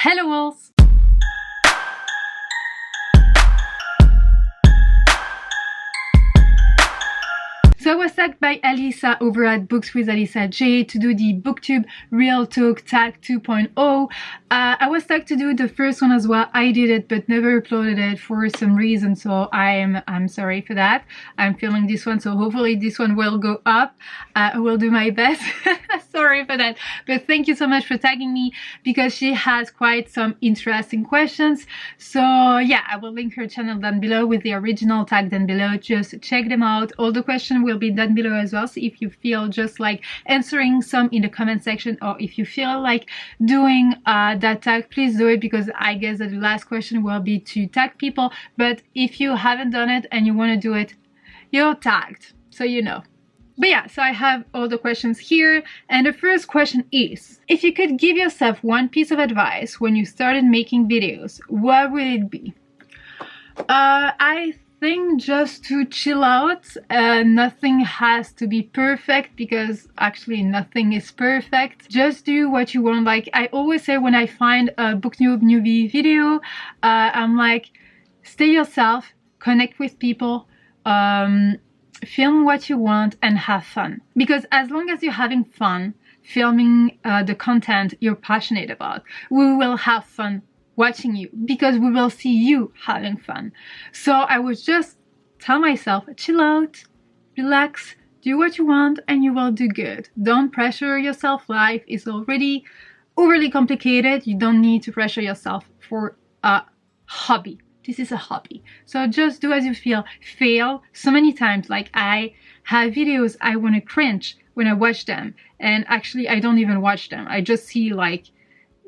Hello wolves! So I was tagged by Alyssa over at Books with Alyssa J to do the BookTube Real Talk Tag 2.0. I was tagged to do the first one as well. I did it but never uploaded it for some reason, so I'm sorry for that. I'm filming this one, so hopefully this one will go up. I will do my best. Sorry for that, but thank you so much for tagging me because she has quite some interesting questions. So yeah, I will link her channel down below with the original tag down below. Just check them out. All the questions will be down below as well, so if you feel just like answering some in the comment section, or if you feel like doing that tag, please do it, because I guess that the last question will be to tag people. But if you haven't done it and you want to do it, you're tagged, so you know. But yeah, so I have all the questions here, and the first question is, if you could give yourself one piece of advice when you started making videos, what would it be? I think just to chill out. Nothing has to be perfect, because actually nothing is perfect. Just do what you want. Like I always say when I find a BookTube newbie video, I'm like, stay yourself, connect with people, film what you want and have fun. Because as long as you're having fun filming the content you're passionate about, we will have fun watching you, because we will see you having fun. So I would just tell myself, chill out, relax, do what you want and you will do good. Don't pressure yourself. Life is already overly complicated. You don't need to pressure yourself for a hobby. This is a hobby. So just do as you feel. Fail so many times. Like I have videos I want to cringe when I watch them, and actually I don't even watch them. I just see like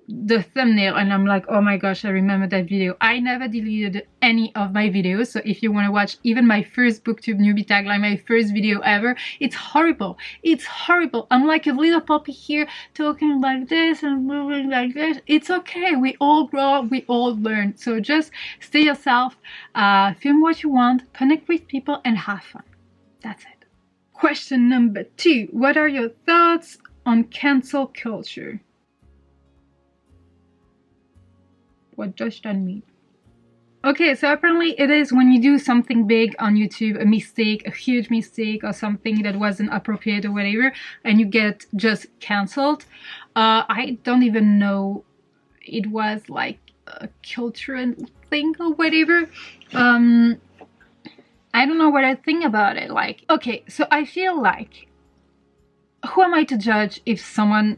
the thumbnail and I'm like, oh my gosh, I remember that video. I never deleted any of my videos, so if you want to watch even my first BookTube newbie tagline, my first video ever, it's horrible. It's horrible. I'm like a little puppy here talking like this and moving like this. It's okay. We all grow up, we all learn. So just stay yourself, film what you want, connect with people and have fun. That's it. Question number 2. What are your thoughts on cancel culture? What does that mean? Okay, so apparently it is when you do something big on YouTube, a mistake, a huge mistake, or something that wasn't appropriate or whatever, and you get just cancelled. I don't even know it was like a cultural thing or whatever. I don't know what I think about it. Like, okay, so I feel like, who am I to judge if someone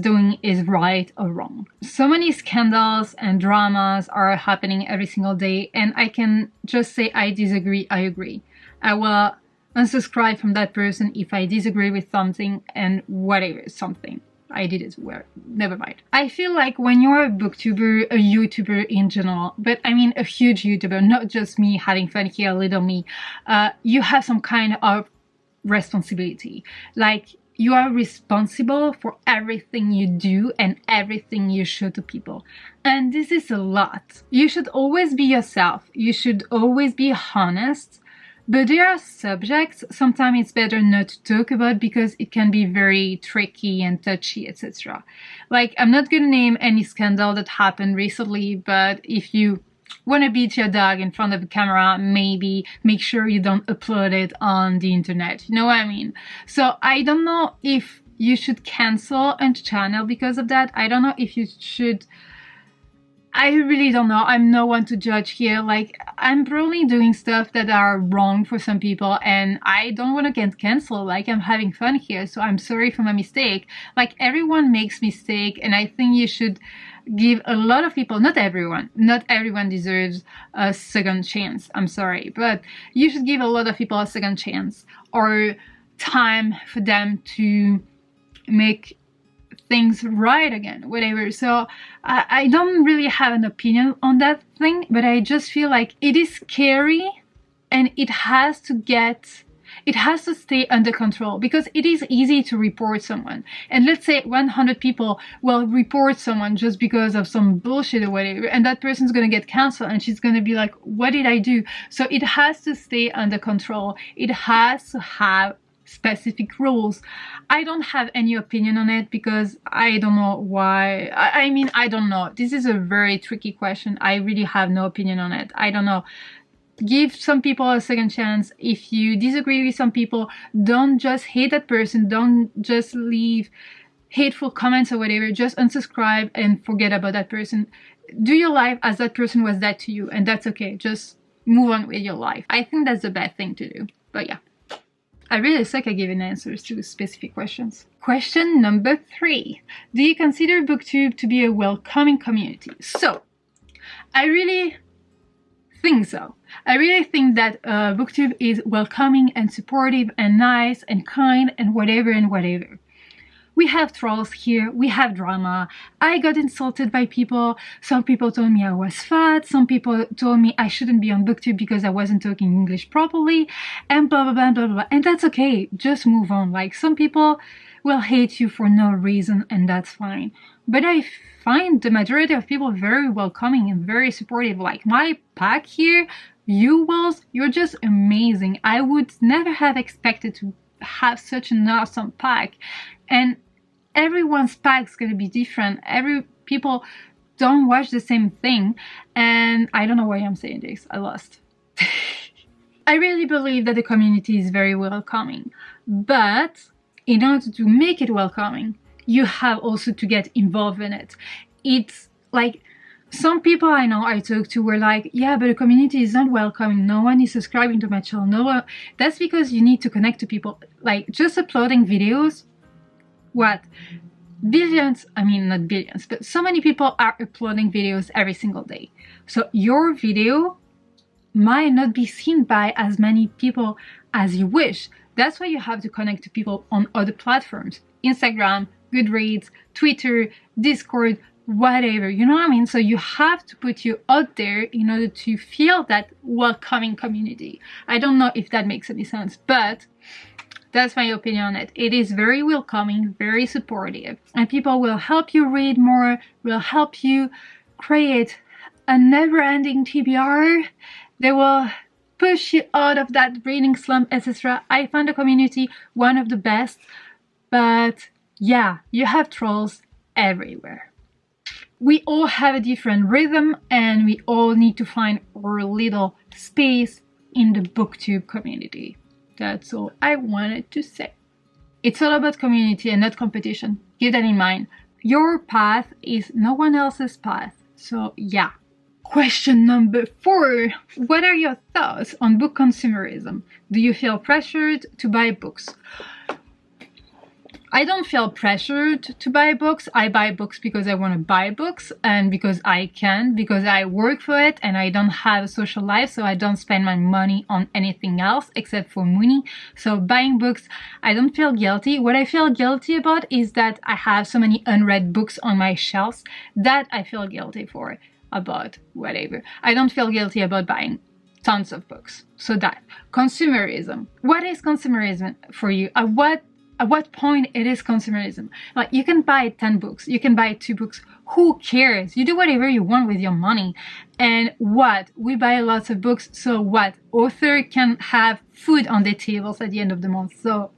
doing is right or wrong? So many scandals and dramas are happening every single day, and I can just say I disagree, I agree. I will unsubscribe from that person if I disagree with something, and whatever, something. I did it, well, never mind. I feel like when you're a booktuber, a YouTuber in general, but I mean a huge YouTuber, not just me having fun here, little me, you have some kind of responsibility. Like, you are responsible for everything you do and everything you show to people. And this is a lot. You should always be yourself. You should always be honest. But there are subjects sometimes it's better not to talk about because it can be very tricky and touchy, etc. Like, I'm not gonna name any scandal that happened recently, but if you want to beat your dog in front of a camera, maybe make sure you don't upload it on the internet. You know what I mean? So I don't know if you should cancel a channel because of that. I don't know if you should. I really don't know. I'm no one to judge here. Like, I'm probably doing stuff that are wrong for some people and I don't want to get canceled. Like, I'm having fun here, so I'm sorry for my mistake. Like, everyone makes mistake, and I think you should give a lot of people, not everyone deserves a second chance. I'm sorry, but you should give a lot of people a second chance or time for them to make things right again, whatever. So I don't really have an opinion on that thing, but I just feel like it is scary and it has to stay under control, because it is easy to report someone. And let's say 100 people will report someone just because of some bullshit or whatever, and that person's gonna get canceled and she's gonna be like, what did I do? So it has to stay under control. It has to have specific rules. I don't have any opinion on it because I don't know why. I mean, I don't know. This is a very tricky question. I really have no opinion on it. I don't know. Give some people a second chance. If you disagree with some people, don't just hate that person. Don't just leave hateful comments or whatever. Just unsubscribe and forget about that person. Do your life as that person was that to you, and that's okay. Just move on with your life. I think that's the best thing to do. But yeah, I really suck at giving answers to specific questions. Question number 3. Do you consider BookTube to be a welcoming community? So, I really think so. I really think that BookTube is welcoming and supportive and nice and kind and whatever and whatever. We have trolls here, we have drama. I got insulted by people. Some people told me I was fat. Some people told me I shouldn't be on BookTube because I wasn't talking English properly, and blah blah blah blah blah. And that's okay, just move on. Like, some people will hate you for no reason, and that's fine. But I find the majority of people very welcoming and very supportive. Like my pack here, you Wills, you're just amazing. I would never have expected to have such an awesome pack. And everyone's pack is going to be different. People don't watch the same thing. And I don't know why I'm saying this. I lost. I really believe that the community is very welcoming. But in order to make it welcoming, you have also to get involved in it. It's like, some people I know I talk to were like, yeah, but the community is not welcoming. No one is subscribing to my channel. No one. That's because you need to connect to people. Like, just uploading videos. What? Billions, I mean not billions, but so many people are uploading videos every single day. So your video might not be seen by as many people as you wish. That's why you have to connect to people on other platforms. Instagram, Goodreads, Twitter, Discord, whatever, you know what I mean? So you have to put you out there in order to feel that welcoming community. I don't know if that makes any sense, but that's my opinion on it. It is very welcoming, very supportive, and people will help you read more, will help you create a never-ending TBR. They will push you out of that reading slump, etc. I find the community one of the best, but yeah, you have trolls everywhere. We all have a different rhythm, and we all need to find our little space in the BookTube community. That's all I wanted to say. It's all about community and not competition. Keep that in mind. Your path is no one else's path. So yeah. Question number 4. What are your thoughts on book consumerism? Do you feel pressured to buy books? I don't feel pressured to buy books. I buy books because I want to buy books, and because I can, because I work for it, and I don't have a social life, so I don't spend my money on anything else except for money. So buying books, I don't feel guilty. What I feel guilty about is that I have so many unread books on my shelves. That I feel guilty for, about whatever. I don't feel guilty about buying tons of books. So that. Consumerism. What is consumerism for you? At what point it is consumerism? Like, you can buy 10 books, you can buy 2 books, who cares? You do whatever you want with your money. And what? We buy lots of books, so what? Author can have food on their tables at the end of the month. So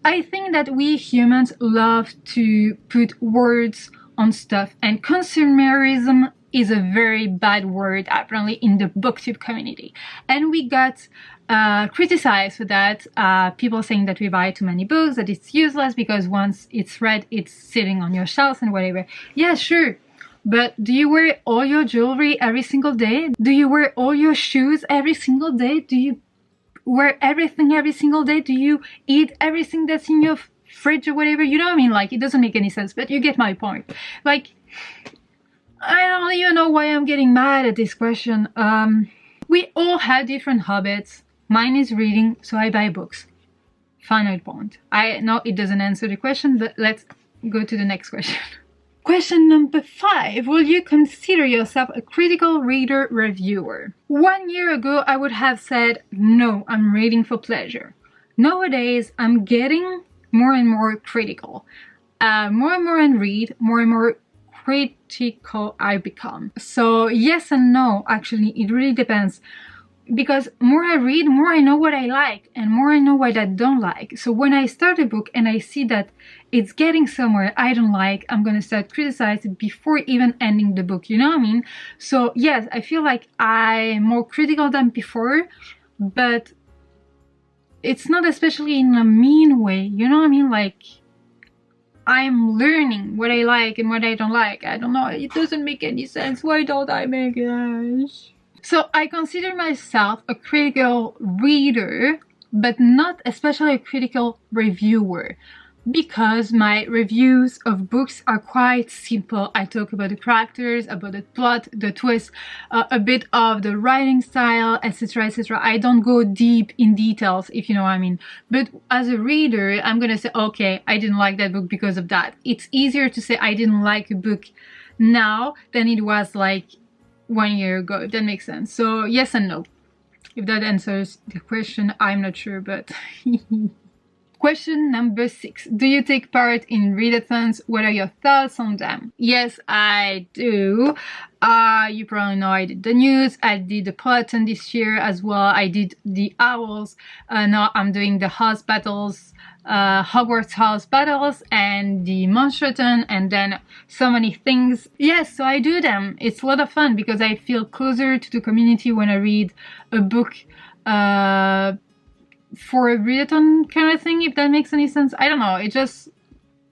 I think that we humans love to put words on stuff, and consumerism is a very bad word apparently in the BookTube community. And we got criticized for that, people saying that we buy too many books, that it's useless because once it's read, it's sitting on your shelves and whatever. Yeah, sure. But do you wear all your jewelry every single day? Do you wear all your shoes every single day? Do you wear everything every single day? Do you eat everything that's in your fridge or whatever? You know what I mean? Like, it doesn't make any sense, but you get my point. Like, I don't even know why I'm getting mad at this question. We all have different habits. Mine is reading, so I buy books. Final point. I know it doesn't answer the question, but let's go to the next question. Question number 5. Will you consider yourself a critical reader reviewer? 1 year ago, I would have said, no, I'm reading for pleasure. Nowadays, I'm getting more and more critical. More and more I read, more and more critical I become. So yes and no, actually, it really depends. because more I read, more I know what I like and more I know what I don't like. So when I start a book and I see that it's getting somewhere I don't like, I'm gonna start criticizing before even ending the book, you know what I mean? So yes, I feel like I'm more critical than before, but it's not especially in a mean way, you know what I mean? Like, I'm learning what I like and what I don't like. I don't know, it doesn't make any sense. Why don't I make it? So I consider myself a critical reader, but not especially a critical reviewer, because my reviews of books are quite simple. I talk about the characters, about the plot, the twist, a bit of the writing style, etc, etc. I don't go deep in details, if you know what I mean. But as a reader, I'm gonna say, okay, I didn't like that book because of that. It's easier to say I didn't like a book now than it was like 1 year ago, if that makes sense. So yes and no. If that answers the question, I'm not sure, but question number 6. Do you take part in readathons? What are your thoughts on them? Yes, I do. You probably know I did the news, I did the Peloton this year as well, I did the owls, now I'm doing the house battles, Hogwarts house battles and the Monstraton, and then so many things. Yes, so I do them. It's a lot of fun because I feel closer to the community when I read a book for a readathon kind of thing, if that makes any sense. I don't know,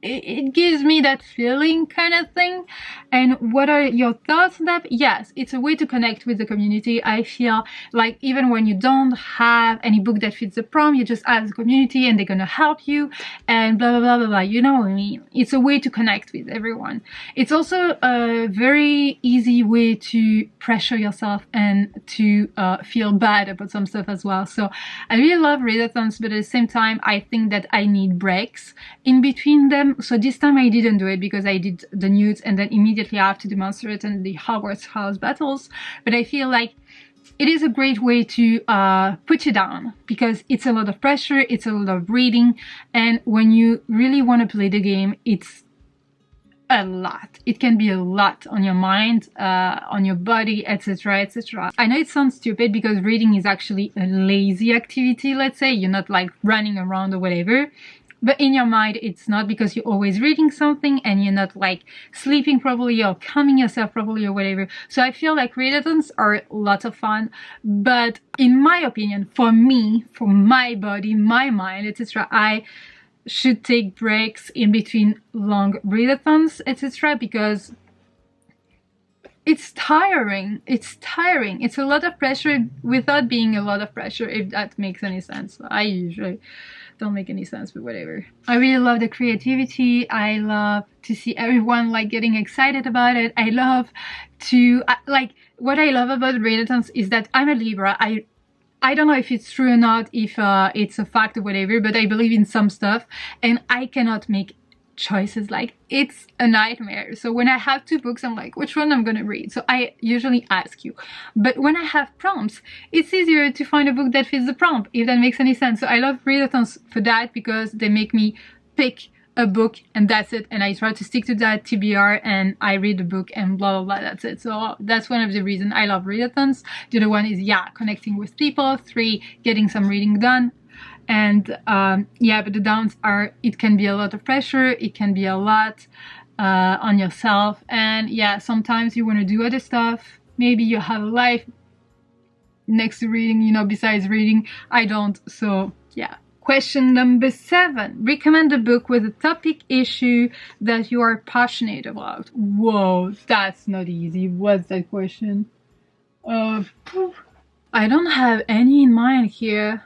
it gives me that feeling kind of thing. And what are your thoughts on that? Yes, it's a way to connect with the community. I feel like even when you don't have any book that fits the prompt, you just ask the community and they're gonna help you and blah blah blah blah blah, you know what I mean? It's a way to connect with everyone. It's also a very easy way to pressure yourself and to feel bad about some stuff as well. So I really love readathons, but at the same time I think that I need breaks in between them. So this time I didn't do it because I did the news and then immediately after the Monsterate and the Hogwarts house battles. But I feel like it is a great way to put you down because it's a lot of pressure, it's a lot of reading, and when you really want to play the game, it's a lot. It can be a lot on your mind, on your body, etc, etc. I know it sounds stupid because reading is actually a lazy activity, let's say. You're not like running around or whatever. But in your mind, it's not, because you're always reading something and you're not like sleeping properly or calming yourself properly or whatever. So I feel like readathons are lots of fun. But in my opinion, for me, for my body, my mind, etc., I should take breaks in between long readathons, etc., because it's tiring. It's tiring. It's a lot of pressure without being a lot of pressure, if that makes any sense. I usually don't make any sense, but whatever. I really love the creativity. I love to see everyone like getting excited about it. I love to like, what I love about readathons is that I'm a Libra. I don't know if it's true or not, if it's a fact or whatever, but I believe in some stuff and I cannot make choices. Like, it's a nightmare. So when I have 2 books, I'm like, which one I'm gonna read? So I usually ask you. But when I have prompts, it's easier to find a book that fits the prompt, if that makes any sense. So I love readathons for that, because they make me pick a book and that's it, and I try to stick to that TBR and I read the book and blah blah blah, that's it. So that's one of the reasons I love readathons. The other one is, yeah, connecting with people. 3, getting some reading done. And yeah, but the downs are, it can be a lot of pressure, it can be a lot on yourself, and yeah, sometimes you want to do other stuff. Maybe you have a life next to reading, you know, besides reading. I don't, so yeah. Question number 7. Recommend a book with a topic issue that you are passionate about. Whoa, that's not easy. What's that question? I don't have any in mind here.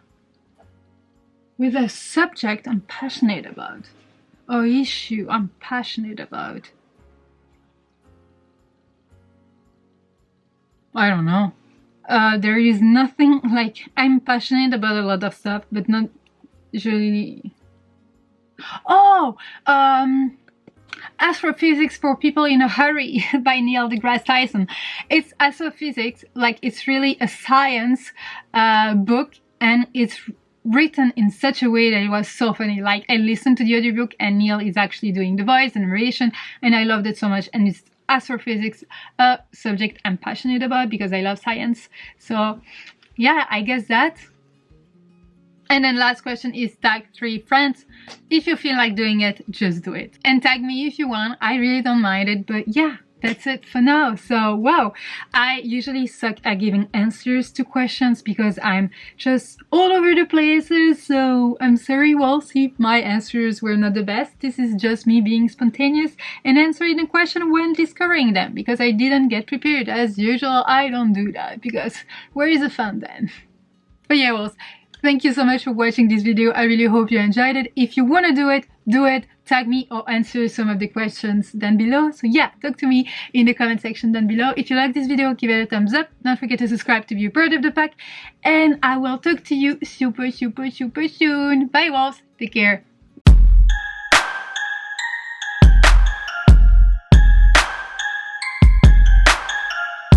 With a subject I'm passionate about, or issue I'm passionate about. I don't know. There is nothing, like, I'm passionate about a lot of stuff, but not usually. Oh, Astrophysics for People in a Hurry by Neil deGrasse Tyson. It's astrophysics, like, it's really a science book, and it's written in such a way that it was so funny. Like, I listened to the audiobook and Neil is actually doing the voice and narration, and I loved it so much. And it's astrophysics, a subject I'm passionate about because I love science. So yeah, I guess that. And then last question is tag 3 friends. If you feel like doing it, just do it. And tag me if you want. I really don't mind it, but yeah, that's it for now. So wow, I usually suck at giving answers to questions because I'm just all over the places. So I'm sorry, Walls, if my answers were not the best. This is just me being spontaneous and answering the question when discovering them, because I didn't get prepared. As usual, I don't do that because where is the fun then? But yeah, Walls, thank you so much for watching this video. I really hope you enjoyed it. If you want to do it, tag me or answer some of the questions down below. So yeah, talk to me in the comment section down below. If you like this video, give it a thumbs up. Don't forget to subscribe to be part of the pack. And I will talk to you super soon. Bye, Wolves. Take care.